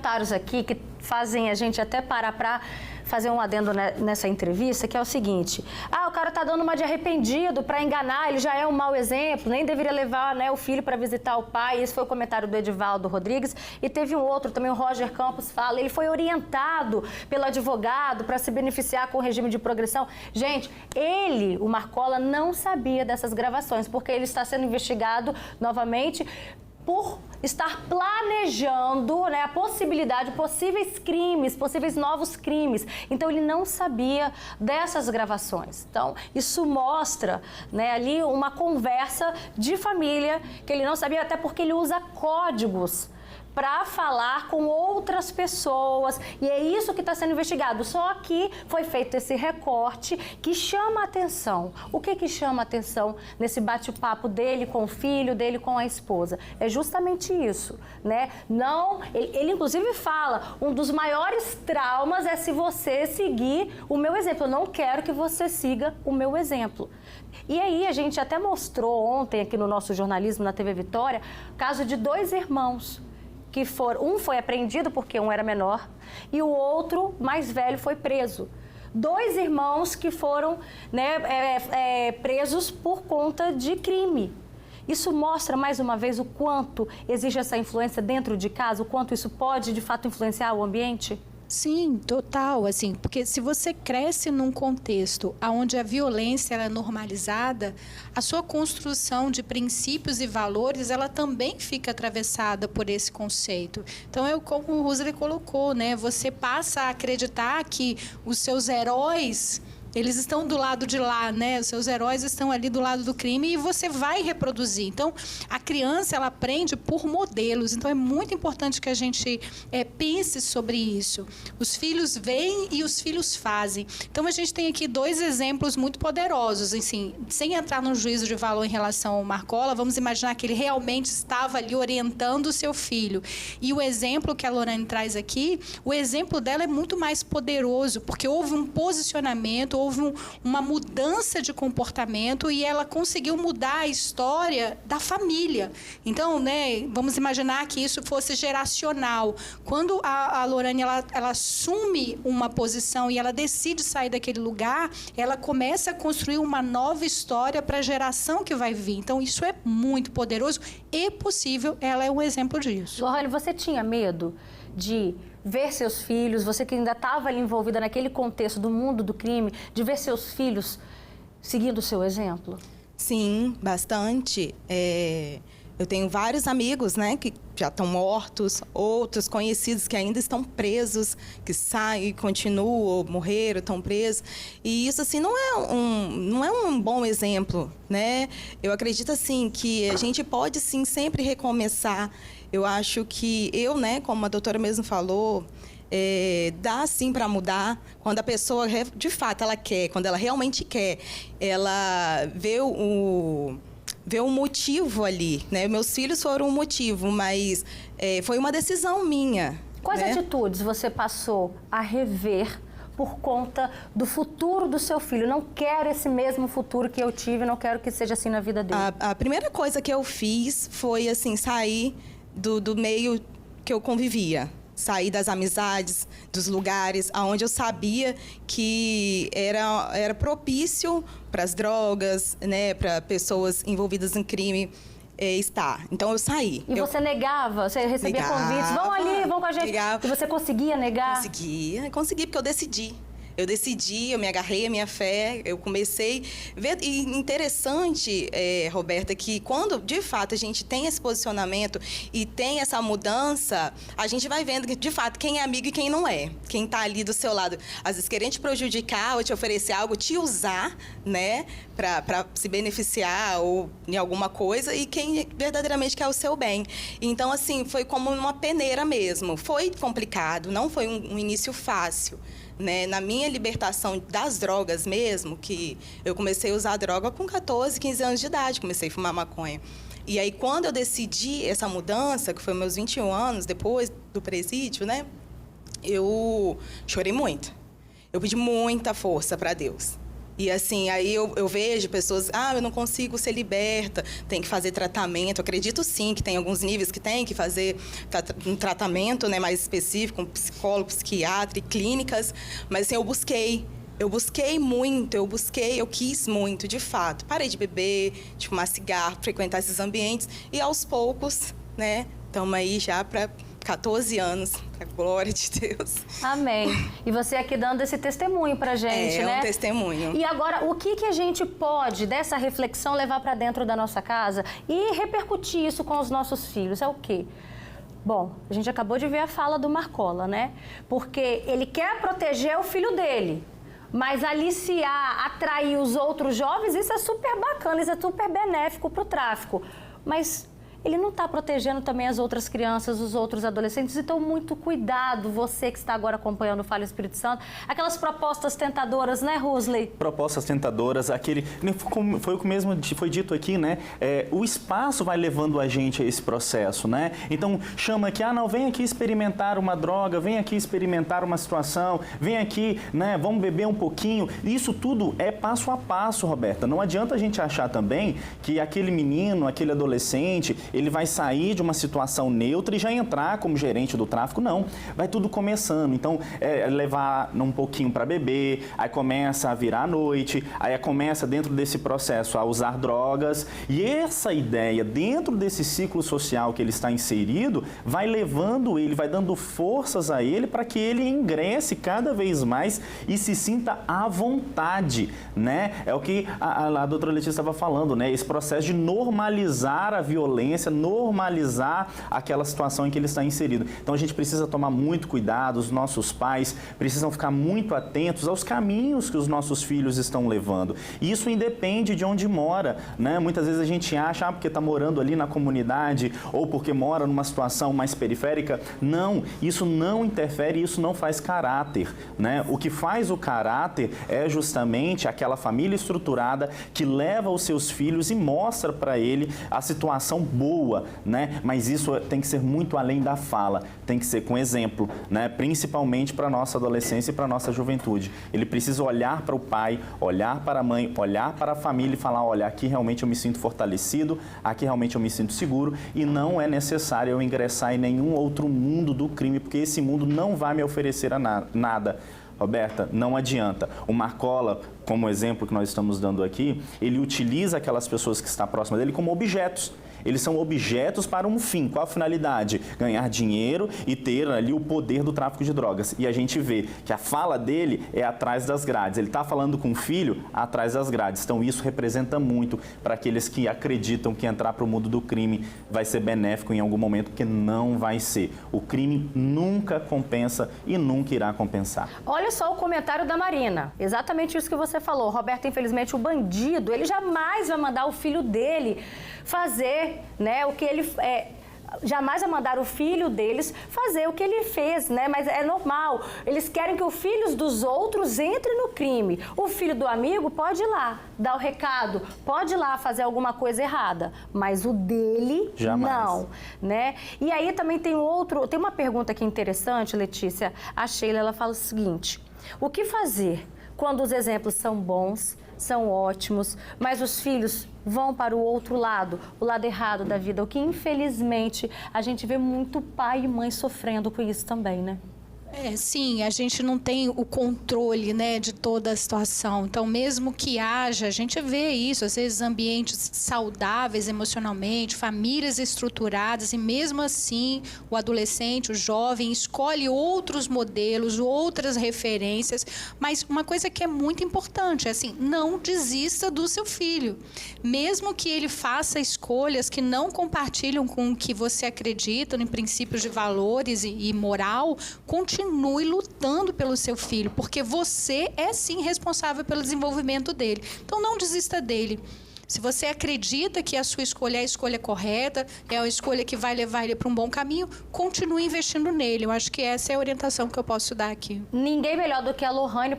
comentários aqui que fazem a gente até parar para fazer um adendo nessa entrevista, que é o seguinte: o cara tá dando uma de arrependido para enganar, ele já é um mau exemplo, nem deveria levar, né, o filho para visitar o pai. Esse foi o comentário do Edivaldo Rodrigues. E teve um outro também, o Roger Campos fala, ele foi orientado pelo advogado para se beneficiar com o regime de progressão. Gente, ele, o Marcola, não sabia dessas gravações, porque ele está sendo investigado novamente por estar planejando, né, a possibilidade, possíveis crimes, possíveis novos crimes. Então, ele não sabia dessas gravações. Então, isso mostra, né, ali uma conversa de família que ele não sabia, até porque ele usa códigos para falar com outras pessoas, e é isso que está sendo investigado. Só que foi feito esse recorte que chama a atenção. O que chama a atenção nesse bate-papo dele com o filho, dele com a esposa? É justamente isso, né? Não, ele inclusive fala, um dos maiores traumas é se você seguir o meu exemplo. Eu não quero que você siga o meu exemplo. E aí a gente até mostrou ontem aqui no nosso jornalismo na TV Vitória, caso de 2 irmãos, que um foi apreendido porque um era menor e o outro, mais velho, foi preso. 2 irmãos que foram, né, presos por conta de crime. Isso mostra, mais uma vez, o quanto existe essa influência dentro de casa, o quanto isso pode, de fato, influenciar o ambiente? Sim, total, assim, porque se você cresce num contexto onde a violência ela é normalizada, a sua construção de princípios e valores, ela também fica atravessada por esse conceito. Então, como o Roosevelt colocou, né, você passa a acreditar que os seus heróis, eles estão do lado de lá, né? Os seus heróis estão ali do lado do crime e você vai reproduzir. Então, a criança, ela aprende por modelos. Então, é muito importante que a gente pense sobre isso. Os filhos veem e os filhos fazem. Então, a gente tem aqui 2 exemplos muito poderosos. Assim, sem entrar no juízo de valor em relação ao Marcola, vamos imaginar que ele realmente estava ali orientando o seu filho. E o exemplo que a Lorane traz aqui, o exemplo dela é muito mais poderoso, porque houve um posicionamento, houve uma mudança de comportamento e ela conseguiu mudar a história da família. Então, né, vamos imaginar que isso fosse geracional. Quando a Lorane ela assume uma posição e ela decide sair daquele lugar, ela começa a construir uma nova história para a geração que vai vir. Então, isso é muito poderoso e possível. Ela é um exemplo disso. Lohane, você tinha medo de ver seus filhos, você que ainda estava ali envolvida naquele contexto do mundo do crime, de ver seus filhos seguindo o seu exemplo? Sim, bastante. Eu tenho vários amigos, né, que já estão mortos, outros conhecidos que ainda estão presos, que saem e continuam, ou morreram, estão presos. E isso, assim, não é um bom exemplo, né? Eu acredito, assim, que a gente pode, sim, sempre recomeçar. Eu acho que né, como a doutora mesmo falou, dá sim para mudar quando a pessoa de fato ela quer, quando ela realmente quer, ela vê o motivo ali, né? Meus filhos foram um motivo, mas foi uma decisão minha. Quais né? atitudes você passou a rever por conta do futuro do seu filho? Não quero esse mesmo futuro que eu tive, não quero que seja assim na vida dele. A primeira coisa que eu fiz foi, assim, sair do meio que eu convivia. Sair das amizades, dos lugares onde eu sabia que era propício para as drogas, né, para pessoas envolvidas em crime estar. Então, eu saí. E você negava? Você recebia convites? Vão ali, vão com a gente. Negava. E você conseguia negar? Consegui porque eu decidi. Eu me agarrei à minha fé, eu comecei a ver. E interessante, Roberta, que quando, de fato, a gente tem esse posicionamento e tem essa mudança, a gente vai vendo, que, de fato, quem é amigo e quem não é. Quem está ali do seu lado, às vezes querendo te prejudicar ou te oferecer algo, te usar, né, para se beneficiar ou em alguma coisa, e quem verdadeiramente quer o seu bem. Então, assim, foi como uma peneira mesmo. Foi complicado, não foi um início fácil. Né? Na minha libertação das drogas mesmo, que eu comecei a usar droga com 14, 15 anos de idade, comecei a fumar maconha. E aí, quando eu decidi essa mudança, que foi meus 21 anos, depois do presídio, né? Eu chorei muito. Eu pedi muita força para Deus. E assim, aí eu vejo pessoas, eu não consigo ser liberta, tem que fazer tratamento. Eu acredito sim que tem alguns níveis que tem que fazer um tratamento, né, mais específico, com psicólogo, psiquiatra e clínicas, mas assim, eu busquei muito, eu quis muito, de fato. Parei de beber, de fumar cigarro, frequentar esses ambientes e aos poucos, né, estamos aí já para 14 anos, a glória de Deus. Amém. E você aqui dando esse testemunho pra gente, né? É um testemunho. E agora, o que a gente pode, dessa reflexão, levar para dentro da nossa casa e repercutir isso com os nossos filhos? É o quê? Bom, a gente acabou de ver a fala do Marcola, né? Porque ele quer proteger o filho dele. Mas aliciar, atrair os outros jovens, isso é super bacana, isso é super benéfico para o tráfico. Mas ele não está protegendo também as outras crianças, os outros adolescentes. Então, muito cuidado, você que está agora acompanhando o Fala Espírito Santo. Aquelas propostas tentadoras, né, Rusley? Propostas tentadoras, foi o que mesmo foi dito aqui, né? O espaço vai levando a gente a esse processo, né? Então, chama aqui, não, vem aqui experimentar uma droga, vem aqui experimentar uma situação, vem aqui, né, vamos beber um pouquinho. Isso tudo é passo a passo, Roberta. Não adianta a gente achar também que aquele menino, aquele adolescente, ele vai sair de uma situação neutra e já entrar como gerente do tráfico. Não, vai tudo começando. Então, levar um pouquinho para beber, aí começa a virar à noite, aí começa dentro desse processo a usar drogas. E essa ideia, dentro desse ciclo social que ele está inserido, vai levando ele, vai dando forças a ele para que ele ingresse cada vez mais e se sinta à vontade, né? É o que a doutora Letícia estava falando, né? Esse processo de normalizar a violência, normalizar aquela situação em que ele está inserido. Então a gente precisa tomar muito cuidado, os nossos pais precisam ficar muito atentos aos caminhos que os nossos filhos estão levando. E isso independe de onde mora, né? Muitas vezes a gente acha, porque está morando ali na comunidade ou porque mora numa situação mais periférica. Não, isso não interfere, isso não faz caráter, né? O que faz o caráter é justamente aquela família estruturada que leva os seus filhos e mostra para ele a situação boa, né? Mas isso tem que ser muito além da fala, tem que ser com exemplo, né? Principalmente para a nossa adolescência e para a nossa juventude. Ele precisa olhar para o pai, olhar para a mãe, olhar para a família e falar, olha, aqui realmente eu me sinto fortalecido, aqui realmente eu me sinto seguro e não é necessário eu ingressar em nenhum outro mundo do crime, porque esse mundo não vai me oferecer nada. Roberta, não adianta. O Marcola, como exemplo que nós estamos dando aqui, ele utiliza aquelas pessoas que estão próximas dele como objetos. Eles são objetos para um fim. Qual a finalidade? Ganhar dinheiro e ter ali o poder do tráfico de drogas. E a gente vê que a fala dele é atrás das grades. Ele está falando com o filho atrás das grades. Então isso representa muito para aqueles que acreditam que entrar para o mundo do crime vai ser benéfico em algum momento, porque não vai ser. O crime nunca compensa e nunca irá compensar. Olha só o comentário da Marina. Exatamente isso que você falou. Roberto, infelizmente, o bandido, ele jamais vai mandar o filho dele fazer, né, o que ele jamais vai mandar o filho deles fazer o que ele fez, né? Mas é normal. Eles querem que os filhos dos outros entrem no crime. O filho do amigo pode ir lá dar o recado, pode ir lá fazer alguma coisa errada, mas o dele jamais. Não, né? E aí também tem uma pergunta aqui interessante, Letícia. A Sheila, ela fala o seguinte: o que fazer quando os exemplos são bons, são ótimos, mas os filhos vão para o outro lado, o lado errado da vida, o que infelizmente a gente vê muito pai e mãe sofrendo com isso também, né? Sim, a gente não tem o controle, né, de toda a situação. Então, mesmo que haja, a gente vê isso, às vezes ambientes saudáveis emocionalmente, famílias estruturadas, e mesmo assim o adolescente, o jovem, escolhe outros modelos, outras referências. Mas uma coisa que é muito importante é assim, não desista do seu filho. Mesmo que ele faça escolhas que não compartilham com o que você acredita, em princípios de valores e moral, continue lutando pelo seu filho, porque você é sim responsável pelo desenvolvimento dele. Então não desista dele. Se você acredita que a sua escolha é a escolha correta, é a escolha que vai levar ele para um bom caminho, continue investindo nele. Eu acho que essa é a orientação que eu posso dar aqui. Ninguém melhor do que a Lohane